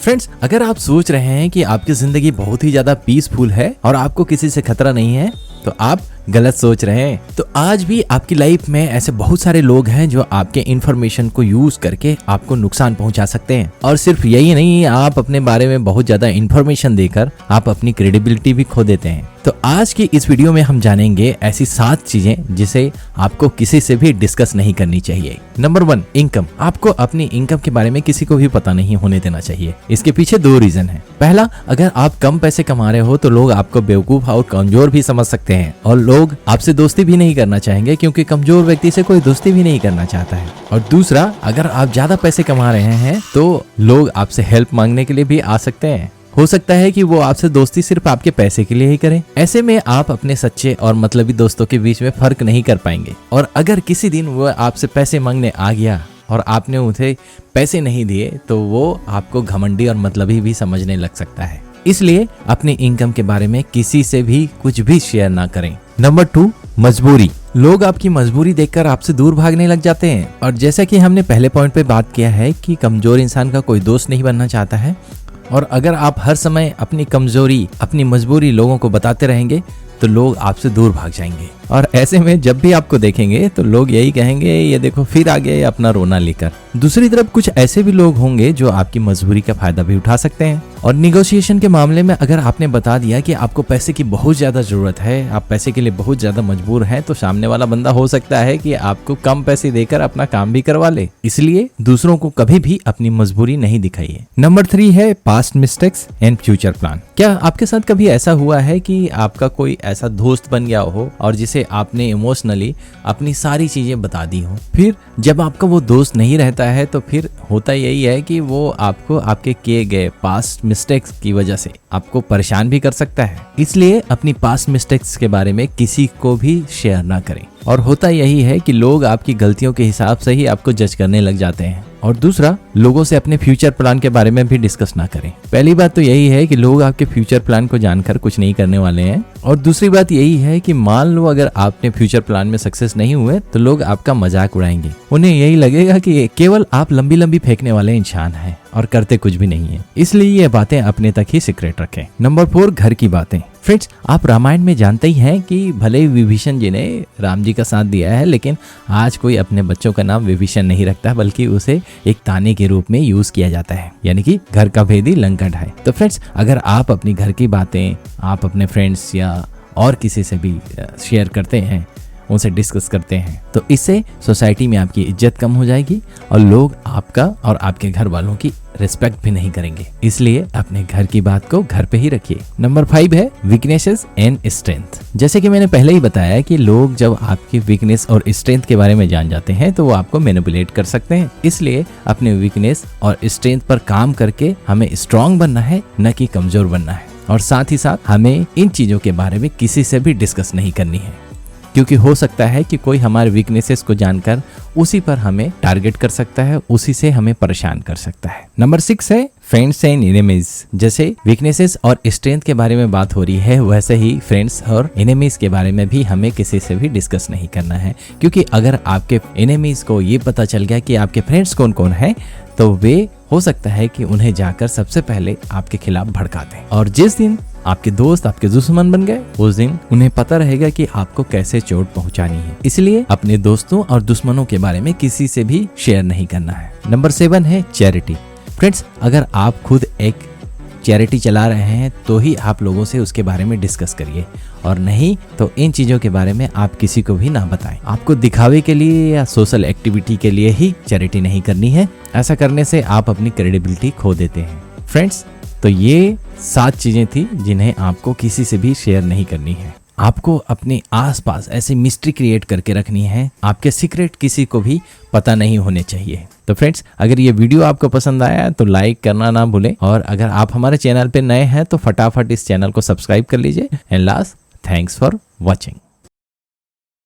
Friends, अगर आप सोच रहे हैं कि आपकी जिंदगी बहुत ही ज्यादा पीसफुल है और आपको किसी से खतरा नहीं है, तो आप गलत सोच रहे हैं। तो आज भी आपकी लाइफ में ऐसे बहुत सारे लोग हैं जो आपके इंफॉर्मेशन को यूज करके आपको नुकसान पहुंचा सकते हैं। और सिर्फ यही नहीं, आप अपने बारे में बहुत ज्यादा इंफॉर्मेशन देकर आप अपनी क्रेडिबिलिटी भी खो देते हैं। तो आज की इस वीडियो में हम जानेंगे ऐसी 7 चीजें जिसे आपको किसी से भी डिस्कस नहीं करनी चाहिए। Number 1, income. आपको अपनी इनकम के बारे में किसी को भी पता नहीं होने देना चाहिए। इसके पीछे 2 रीजन है। पहला, अगर आप कम पैसे कमा रहे हो तो लोग आपको बेवकूफ और कमजोर भी समझ सकते हैं और लोग आपसे दोस्ती भी नहीं करना चाहेंगे, क्योंकि कमजोर व्यक्ति से कोई दोस्ती भी नहीं करना चाहता है। और दूसरा, अगर आप ज्यादा पैसे कमा रहे हैं तो लोग आपसे हेल्प मांगने के लिए भी आ सकते हैं। हो सकता है कि वो आपसे दोस्ती सिर्फ आपके पैसे के लिए ही करें। ऐसे में आप अपने सच्चे और मतलबी दोस्तों के बीच में फर्क नहीं कर पाएंगे। और अगर किसी दिन वो आपसे पैसे मांगने आ गया और आपने उसे पैसे नहीं दिए तो वो आपको घमंडी और मतलबी भी समझने लग सकता है। इसलिए अपनी इनकम के बारे में किसी से भी कुछ भी शेयर ना करें। नंबर 2, मजबूरी। लोग आपकी मजबूरी देखकर आपसे दूर भागने लग जाते हैं। और जैसा कि हमने पहले पॉइंट पे बात किया है कि कमजोर इंसान का कोई दोस्त नहीं बनना चाहता है। और अगर आप हर समय अपनी कमजोरी, अपनी मजबूरी लोगों को बताते रहेंगे तो लोग आपसे दूर भाग जाएंगे। और ऐसे में जब भी आपको देखेंगे तो लोग यही कहेंगे, ये देखो फिर आ गए अपना रोना लेकर। दूसरी तरफ कुछ ऐसे भी लोग होंगे जो आपकी मजबूरी का फायदा भी उठा सकते हैं। और निगोशिएशन के मामले में अगर आपने बता दिया कि आपको पैसे की बहुत ज्यादा जरूरत है, आप पैसे के लिए बहुत ज्यादा मजबूर हैं, तो सामने वाला बंदा हो सकता है कि आपको कम पैसे देकर अपना काम भी करवा ले। इसलिए दूसरों को कभी भी अपनी मजबूरी नहीं दिखाइए। नंबर 3 है past mistakes and future plan. क्या आपके साथ कभी ऐसा हुआ है कि आपका कोई ऐसा दोस्त बन गया हो और जिसे आपने इमोशनली अपनी सारी चीजें बता दी हो, फिर जब आपका वो दोस्त नहीं रहता है तो फिर होता यही है कि वो आपको आपके किए गए पास्ट मिस्टेक्स की वजह से आपको परेशान भी कर सकता है। इसलिए अपनी पास्ट मिस्टेक्स के बारे में किसी को भी शेयर ना करें। और होता यही है कि लोग आपकी गलतियों के हिसाब से ही आपको जज करने लग जाते हैं। और दूसरा, लोगों से अपने फ्यूचर प्लान के बारे में भी डिस्कस ना करें। पहली बात तो यही है कि लोग आपके फ्यूचर प्लान को जानकर कुछ नहीं करने वाले हैं। और दूसरी बात यही है कि मान लो अगर आपने फ्यूचर प्लान में सक्सेस नहीं हुए तो लोग आपका मजाक उड़ाएंगे। उन्हें यही लगेगा कि केवल आप लंबी लंबी फेंकने वाले इंसान हैं और करते कुछ भी नहीं है। इसलिए ये बातें अपने तक ही सीक्रेट रखें। नंबर 4, घर की बातें। फ्रेंड्स, आप रामायण में जानते ही हैं कि भले ही विभीषण जी ने राम जी का साथ दिया है, लेकिन आज कोई अपने बच्चों का नाम विभीषण नहीं रखता, बल्कि उसे एक ताने के रूप में यूज किया जाता है, यानी कि घर का भेदी लंका ढाए। तो फ्रेंड्स, अगर आप अपनी घर की बातें आप अपने फ्रेंड्स या और किसी से भी शेयर करते हैं, उनसे डिस्कस करते हैं, तो इससे सोसाइटी में आपकी इज्जत कम हो जाएगी और लोग आपका और आपके घर वालों की रिस्पेक्ट भी नहीं करेंगे। इसलिए अपने घर की बात को घर पे ही रखिए। नंबर 5 है वीकनेसेस एंड स्ट्रेंथ। जैसे कि मैंने पहले ही बताया कि लोग जब आपकी वीकनेस और स्ट्रेंथ के बारे में जान जाते हैं तो वो आपको मैनिपुलेट कर सकते हैं। इसलिए अपने वीकनेस और स्ट्रेंथ पर काम करके हमें स्ट्रांग बनना है, न कि कमजोर बनना है। और साथ ही साथ हमें इन चीजों के बारे में किसी से भी डिस्कस नहीं करनी है, क्योंकि हो सकता है कि कोई हमारे वीकनेसेस को जानकर उसी पर हमें टारगेट कर सकता है, उसी से हमें परेशान कर सकता है। नंबर 6 है फ्रेंड्स एंड एनिमीज। जैसे वीकनेसेस और स्ट्रेंथ के बारे में बात हो रही है, वैसे ही फ्रेंड्स और एनिमीज के बारे में भी हमें किसी से भी डिस्कस नहीं करना है। क्योंकि अगर आपके एनिमीज को ये पता चल गया कि आपके फ्रेंड्स कौन कौन है, तो वे हो सकता है कि उन्हें जाकर सबसे पहले आपके खिलाफ भड़का दें। और जिस दिन आपके दोस्त आपके दुश्मन बन गए, उस दिन उन्हें पता रहेगा कि आपको कैसे चोट पहुंचानी है। इसलिए अपने दोस्तों और दुश्मनों के बारे में किसी से भी शेयर नहीं करना है। नंबर 7 है चैरिटी। फ्रेंड्स, अगर आप खुद एक चैरिटी चला रहे हैं तो ही आप लोगों से उसके बारे में डिस्कस करिए, और नहीं तो इन चीजों के बारे में आप किसी को भी ना बताएं। आपको दिखावे के लिए या सोशल एक्टिविटी के लिए ही चैरिटी नहीं करनी है। ऐसा करने से आप अपनी क्रेडिबिलिटी खो देते हैं। फ्रेंड्स, तो ये 7 चीजें थी जिन्हें आपको किसी से भी शेयर नहीं करनी है। आपको अपने आसपास ऐसी मिस्ट्री क्रिएट करके रखनी है, आपके सीक्रेट किसी को भी पता नहीं होने चाहिए। तो फ्रेंड्स, अगर ये वीडियो आपको पसंद आया तो लाइक करना ना भूलें, और अगर आप हमारे चैनल पे नए हैं तो फटाफट इस चैनल को सब्सक्राइब कर लीजिए। And last, thanks for watching.